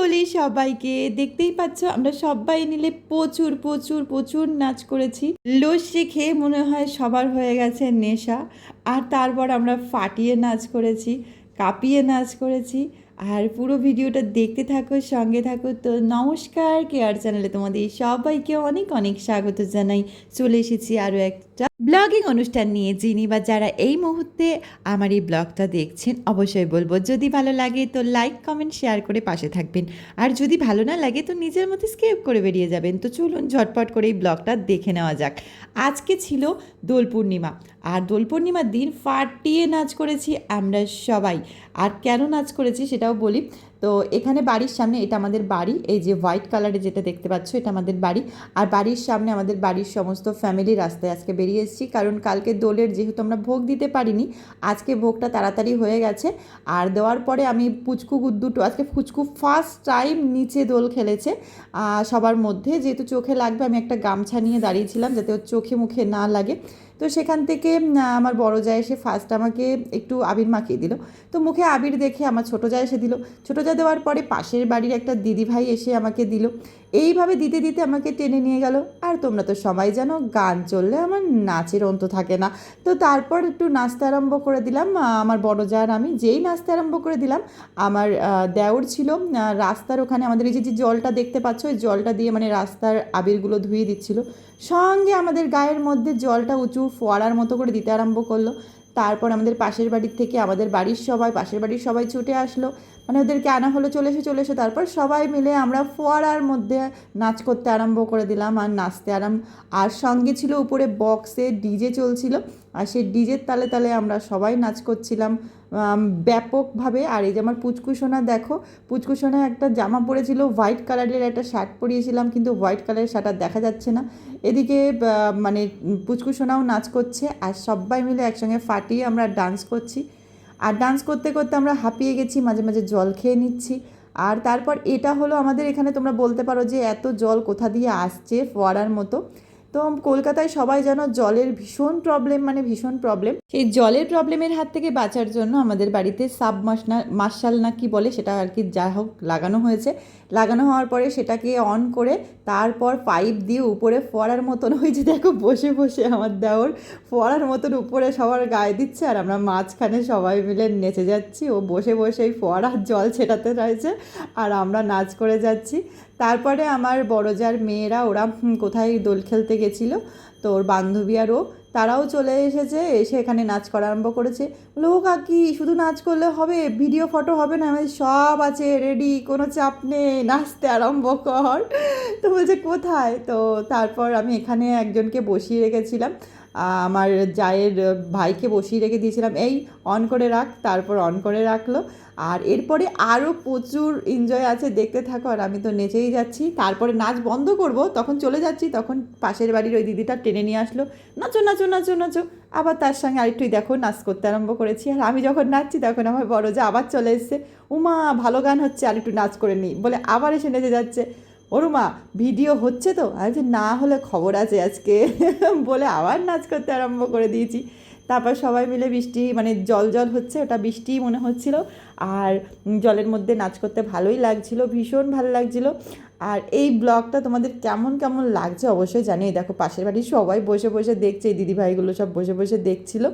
হোলি সবাইকে। দেখতেই পাচ্ছ আমরা সবাই মিলে প্রচুর প্রচুর প্রচুর নাচ করেছি। লস্যি খেয়ে মনে হয় সবার হয়ে গেছে নেশা। আর তারপর আমরা ফাটিয়ে নাচ করেছি, কাঁপিয়ে নাচ করেছি। আর পুরো ভিডিওটা দেখতে থাকো, সঙ্গে থাকো। তো নমস্কার, কেয়ার চ্যানেলে তোমাদের সবাইকে অনেক অনেক স্বাগত জানাই। চলে এসেছি আরও একটা ব্লগিং অনুষ্ঠান নিয়ে। যিনি বা যারা এই মুহূর্তে আমার এই ব্লগটা দেখছেন, অবশ্যই বলবো যদি ভালো লাগে তো লাইক কমেন্ট শেয়ার করে পাশে থাকবেন। আর যদি ভালো না লাগে তো নিজের মধ্যে স্কিপ করে বেরিয়ে যাবেন। তো চলুন ঝটপট করে এই ব্লগটা দেখে নেওয়া যাক। আজকে ছিল দোল পূর্ণিমা, আর দোল পূর্ণিমার দিন ফাটিয়ে নাচ করেছি আমরা সবাই। আর কেন নাচ করেছি সেটাও বলি। তো এখানে বাড়ির সামনে, এটা আমাদের বাড়ি, এই যে হোয়াইট কালারে যেটা দেখতে পাচ্ছ এটা আমাদের বাড়ি। আর বাড়ির সামনে আমাদের বাড়ির সমস্ত ফ্যামিলি রাস্তায় আজকে বেরিয়ে এসেছি, কারণ কালকে দোলের যেহেতু আমরা ভোগ দিতে পারিনি, আজকে ভোগটা তাড়াতাড়ি হয়ে গেছে। আর দেওয়ার পরে আমি পুচকু দুটো, আজকে পুচকু ফার্স্ট টাইম নিচে দোল খেলেছে সবার মধ্যে। যেহেতু চোখে লাগবে, আমি একটা গামছা নিয়ে দাঁড়িয়েছিলাম যাতে ওর চোখে মুখে না লাগে। তো সেখান থেকে আমার বড় জায় এসে ফার্স্ট আমাকে একটু আবির মাখিয়ে দিল। তো মুখে আবির দেখে আমার ছোটো জায় এসে দিল। ছোটো জায় দেওয়ার পরে পাশের বাড়ির একটা দিদিভাই এসে আমাকে দিল। এইভাবে দিতে দিতে আমাকে টেনে নিয়ে গেল। আর তোমরা তো সবাই জানো, গান চললে আমার নাচের অন্ত থাকে না। তো তারপর একটু নাচতে আরম্ভ করে দিলাম। আমার বড় জার আমি যেই নাচতে আরম্ভ করে দিলাম, আমার দেওর ছিল রাস্তার ওখানে, আমাদের এই যে জলটা দেখতে পাচ্ছ, ওই জলটা দিয়ে মানে রাস্তার আবিরগুলো ধুয়ে দিচ্ছিল। সঙ্গে আমাদের গায়ের মধ্যে জলটা উঁচু ফোয়ারার মতো করে দিতে আরম্ভ করলো। তারপর আমাদের পাশের বাড়ির থেকে আমাদের বাড়ির সবাই, পাশের বাড়ির সবাই ছুটে আসলো, মানে ওদেরকে আনা হলো, চলে এসে তারপর সবাই মিলে আমরা ফোয়ারার মধ্যে নাচ করতে আরম্ভ করে দিলাম আর নাচতে আর সঙ্গে ছিল উপরে বক্সে ডিজে চলছিল, আর সেই ডিজের তালে তালে আমরা সবাই নাচ করছিলাম ব্যাপকভাবে। আর এই যে আমার পুচকুসোনা দেখো, পুচকুসোনা একটা জামা পরেছিল হোয়াইট কালারের, একটা শার্ট পরিয়েছিলাম কিন্তু হোয়াইট কালারের শার্ট আর দেখা যাচ্ছে না। এদিকে মানে পুচকুসোনাও নাচ করছে, আর সবাই মিলে একসঙ্গে ফাটিয়ে আমরা ডান্স করছি। আর ডান্স করতে করতে আমরা হাঁপিয়ে গেছি, মাঝে মাঝে জল খেয়ে নিচ্ছি। আর তারপর এটা হলো আমাদের এখানে, তোমরা বলতে পারো যে এত জল কোথা দিয়ে আসছে ফোয়ারার মতো। তো কলকাতায় সবাই জানো জলের ভীষণ প্রবলেম, মানে ভীষণ প্রবলেম। সেই জলের প্রবলেমের হাত থেকে বাঁচার জন্য আমাদের বাড়িতে মার্শাল না কি বলে সেটা আর কি, যা হোক লাগানো হয়েছে। লাগানো হওয়ার পরে সেটাকে অন করে তারপর পাইপ দিয়ে উপরে ফোয়ারার মতন, ওই যে দেখো বসে বসে আমার দেওর ফোয়ারার মতন উপরে সবার গায়ে দিচ্ছে, আর আমরা মাঝখানে সবাই মিলে নেচে যাচ্ছি। ও বসে বসে এই ফোয়ারার জল ছেটাতে রয়েছে আর আমরা নাচ করে যাচ্ছি। তারপরে আমার বড় যার মেয়েরা, ওরা কোথায় দোল খেলতে গেছিলো, তো ওর বান্ধবী আর ও, তারাও চলে এসেছে, এসে এখানে নাচ করা আরম্ভ করেছে। বলে, ও কাকি শুধু নাচ করলে হবে, ভিডিও ফটো হবে না? আমাদের সব আছে রেডি, কোনো চাপ নেই, নাচতে আরম্ভ কর। তো বলছে কোথায়? তো তারপর আমি এখানে একজনকে বসিয়ে রেখেছিলাম, আমার জায়ের ভাইকে বসিয়ে রেখে দিয়েছিলাম, এই অন করে রাখ। তারপর অন করে রাখলো। আর এরপরে আরও প্রচুর এনজয় আছে, দেখতে থাকো। আর আমি তো নেচেই যাচ্ছি। তারপরে নাচ বন্ধ করব, তখন চলে যাচ্ছি, তখন পাশের বাড়ির ওই দিদিটা টেনে নিয়ে আসলো, নাচো নাচো নাচো নাচো। আবার তার সঙ্গে আরেকটুই দেখো নাচ করতে আরম্ভ করেছি। আর আমি যখন নাচছি তখন আমার বড় যা আবার চলে এসছে, উমা ভালো গান হচ্ছে, আর একটু নাচ করে নিই বলে আবার এসে নেচে যাচ্ছে। ওরুমা ভিডিও হচ্ছে তো? আর যে না হলে খবর আছে আজকে বলে আবার নাচ করতে আরম্ভ করে দিয়েছি। তারপর সবাই মিলে বৃষ্টি, মানে জল জল হচ্ছে, ওটা বৃষ্টিই মনে হচ্ছিল। আর জলের মধ্যে নাচ করতে ভালোই লাগছিল, ভীষণ ভালো লাগছিল। আর এই ব্লগটা তোমাদের কেমন কেমন লাগছে অবশ্যই জানিয়ে। দেখো পাশের বাড়ির সবাই বসে বসে দেখছে, এই দিদিভাইগুলো সব বসে বসে দেখছিল।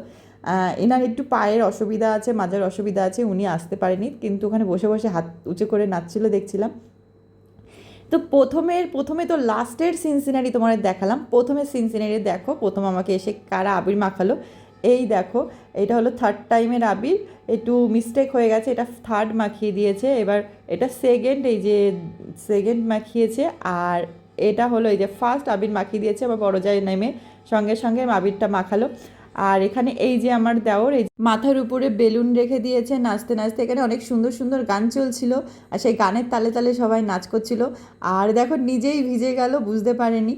এনার একটু পায়ের অসুবিধা আছে, মাজার অসুবিধা আছে, উনি আসতে পারেনি, কিন্তু ওখানে বসে বসে হাত উঁচু করে নাচছিল দেখছিলাম। তো প্রথমে তো লাস্টের সিনসিনারি তোমাদের দেখালাম। প্রথমে সিনসিনারি দেখো, প্রথম আমাকে এসে কারা আবির মাখালো। এই দেখো, এটা হলো থার্ড টাইমের আবির, একটু মিস্টেক হয়ে গেছে, এটা থার্ড মাখিয়ে দিয়েছে। এবার এটা সেকেন্ড, এই যে সেকেন্ড মাখিয়েছে। আর এটা হলো এই যে ফার্স্ট আবির মাখিয়ে দিয়েছে। আবার বড় যায় নেমে সঙ্গে সঙ্গে আবিরটা মাখালো। আর এখানে এই যে আমার দেওর, এই মাথার উপরে বেলুন রেখে দিয়েছে, নাচতে নাচতে এখানে অনেক সুন্দর সুন্দর গান চলছিল, আর সেই গানের তালে তালে সবাই নাচ করছিল। আর দেখো নিজেই ভিজে গেল, বুঝতে পারেনি।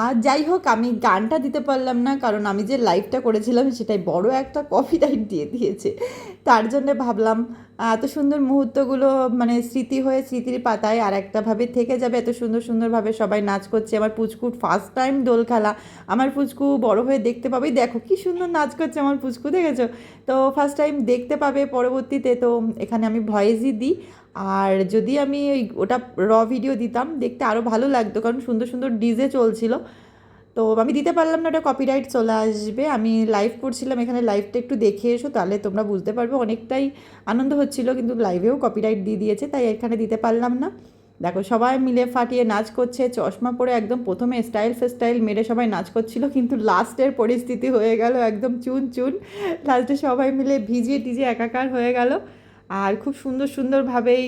আর যাই হোক, আমি গানটা দিতে পারলাম না, কারণ আমি যে লাইভটা করেছিলাম সেটাই বড় একটা কপিরাইট দিয়ে দিয়েছে। তার জন্যে ভাবলাম এত সুন্দর মুহূর্তগুলো মানে স্মৃতি হয়ে স্মৃতির পাতায় আর একটাভাবে থেকে যাবে। এত সুন্দর সুন্দরভাবে সবাই নাচ করছে। আমার পুচকু ফার্স্ট টাইম দোল খেলা, আমার পুচকু বড় হয়ে দেখতে পাবে। দেখো কি সুন্দর নাচ করছে আমার পুচকু, দেখেছো? তো ফার্স্ট টাইম দেখতে পাবে পরবর্তীতে। তো এখানে আমি ভয়েসই দিই। আর যদি আমি ওটা ভিডিও দিতাম দেখতে আরও ভালো লাগতো, কারণ সুন্দর সুন্দর ডিজে চলছিল। তো আমি দিতে পারলাম না, ওটা কপিরাইট চলে আসবে। আমি লাইভ করছিলাম এখানে, লাইভটা একটু দেখে এসো তাহলে তোমরা বুঝতে পারবে। অনেকটাই আনন্দ হচ্ছিল, কিন্তু লাইভেও কপিরাইট দিয়ে দিয়েছে, তাই এখানে দিতে পারলাম না। দেখো সবাই মিলে ফাটিয়ে নাচ করছে, চশমা পরে একদম প্রথমে স্টাইল ফেস্টাইল মেরে সবাই নাচ করছিল, কিন্তু লাস্টের পরিস্থিতি হয়ে গেল একদম চুন চুন। লাস্টে সবাই মিলে ভিজিয়ে টিজে একাকার হয়ে গেল। আর খুব সুন্দর সুন্দরভাবেই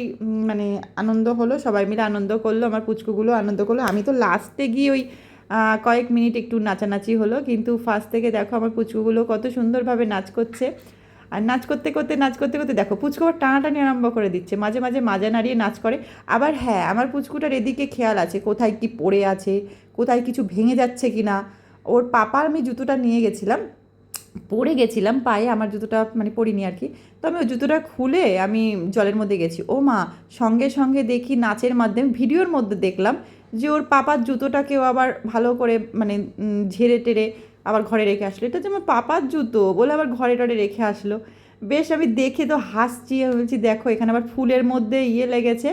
মানে আনন্দ হলো, সবাই মিলে আনন্দ করলো, আমার পুচকুগুলো আনন্দ করলো। আমি তো লাস্টে গিয়ে ওই কয়েক মিনিট একটু নাচানাচি হলো, কিন্তু ফার্স্ট থেকে দেখো আমার পুচকুগুলো কত সুন্দরভাবে নাচ করছে। আর নাচ করতে করতে দেখো পুচকু আবার টানাটানি আরম্ভ করে দিচ্ছে, মাঝে মাঝে মাজা নাড়িয়ে নাচ করে। আবার হ্যাঁ, আমার পুচকুটার এদিকে খেয়াল আছে কোথায় কি পড়ে আছে, কোথায় কিছু ভেঙে যাচ্ছে কি না। ওর পাপার আমি জুতোটা নিয়ে গেছিলাম, পরে গেছিলাম পায়ে, আমার জুতোটা মানে পরিনি আর কি। তো আমি ওই জুতোটা খুলে আমি জলের মধ্যে গেছি, ও মা সঙ্গে সঙ্গে দেখি নাচের মাধ্যমে ভিডিওর মধ্যে দেখলাম যে ওর পাপার জুতোটাকেও আবার ভালো করে মানে ঝেড়ে টেরে আবার ঘরে রেখে আসলো। এটা যে আমার পাপার জুতো বলে আবার ঘরে টরে রেখে আসলো। বেশ আমি দেখে তো হাসছি, আমি বলছি দেখো এখানে আবার ফুলের মধ্যে লেগেছে,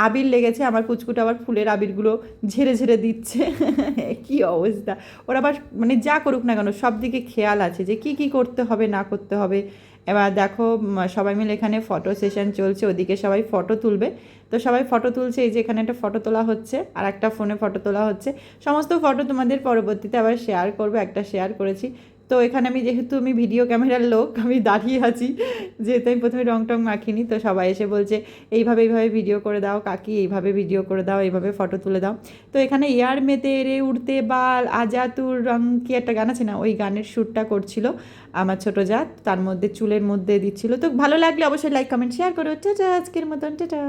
আবির লেগেছে, আমার কুচকুটা আবার ফুলের আবিরগুলো ঝেড়ে ঝেড়ে দিচ্ছে। কি অবস্থা! ওরা আবার মানে যা করুক না কেন সব দিকে খেয়াল আছে যে কি কি করতে হবে না করতে হবে। এবার দেখো সবাই মিলে এখানে ফটো সেশন চলছে, ওদিকে সবাই ফটো তুলবে। তো সবাই ফটো তুলছে, এই যে এখানে একটা ফটো তোলা হচ্ছে আর একটা ফোনে ফটো তোলা হচ্ছে। সমস্ত ফটো তোমাদের পরবর্তীতে আবার শেয়ার করবো, একটা শেয়ার করেছি। তো এখানে আমি যেহেতু আমি ভিডিও ক্যামেরার লোক, আমি দাঁড়িয়ে আছি, যেহেতু আমি প্রথমে রং টং মাখিনি। তো সবাই এসে বলছে এইভাবে এইভাবে ভিডিও করে দাও কাকি, এইভাবে ভিডিও করে দাও, এইভাবে ফটো তুলে দাও। তো এখানে ইয়ার মেতে রে উড়তে বাল আজা তুর রং কি একটা গান আছে না, ওই গানের শ্যুটটা করছিল আমার ছোটো জাত, তার মধ্যে চুলের মধ্যে দিচ্ছিল। তো ভালো লাগলে অবশ্যই লাইক কমেন্ট শেয়ার করো। টাটা, আজকের মতন টাটা।